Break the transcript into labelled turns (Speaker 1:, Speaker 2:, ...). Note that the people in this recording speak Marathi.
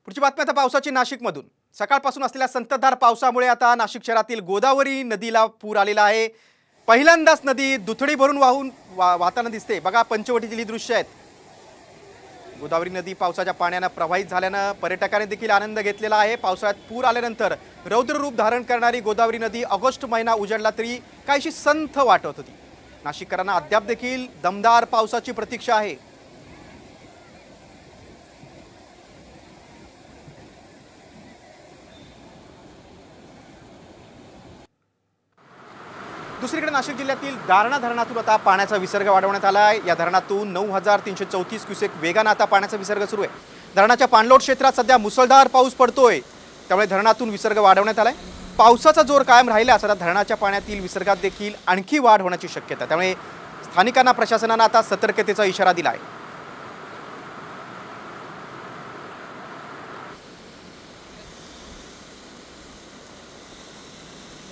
Speaker 1: पुढची बातमी आता पावसाची नाशिकमधून। सकाळपासून असलेल्या संततधार पावसामुळे आता नाशिक शहरातील गोदावरी नदीला पूर आलेला आहे। पहिल्यांदाच नदी दुथडी भरून वाहताना दिसते। बघा पंचवटीतील ही दृश्य आहेत। गोदावरी नदी पावसाच्या पाण्याने प्रवाहित झाल्याने पर्यटकांनी देखील आनंद घेतलेला आहे। पावसाळ्यात पूर आल्यानंतर रौद्र रूप धारण करणारी गोदावरी नदी ऑगस्ट महिना उजळला तरी काहीशी संथ वाटत होती। नाशिककरांना अद्याप देखील दमदार पावसाची प्रतीक्षा आहे। दुसरीकडे नाशिक जिल्ह्यातील दारणा धरणातून आता पाण्याचा विसर्ग वाढवण्यात आला आहे। या धरणातून 9334 क्युसेक वेगाने आता पाण्याचा विसर्ग सुरू आहे। धरणाच्या पाणलोट क्षेत्रात सध्या मुसळधार पाऊस पडतोय, त्यामुळे धरणातून विसर्ग वाढवण्यात आलाय। पावसाचा जोर कायम राहिल्यास आता धरणाच्या पाण्यातील विसर्गात देखील आणखी वाढ होण्याची शक्यता आहे। त्यामुळे स्थानिकांना प्रशासनाने आता सतर्कतेचा इशारा दिला आहे।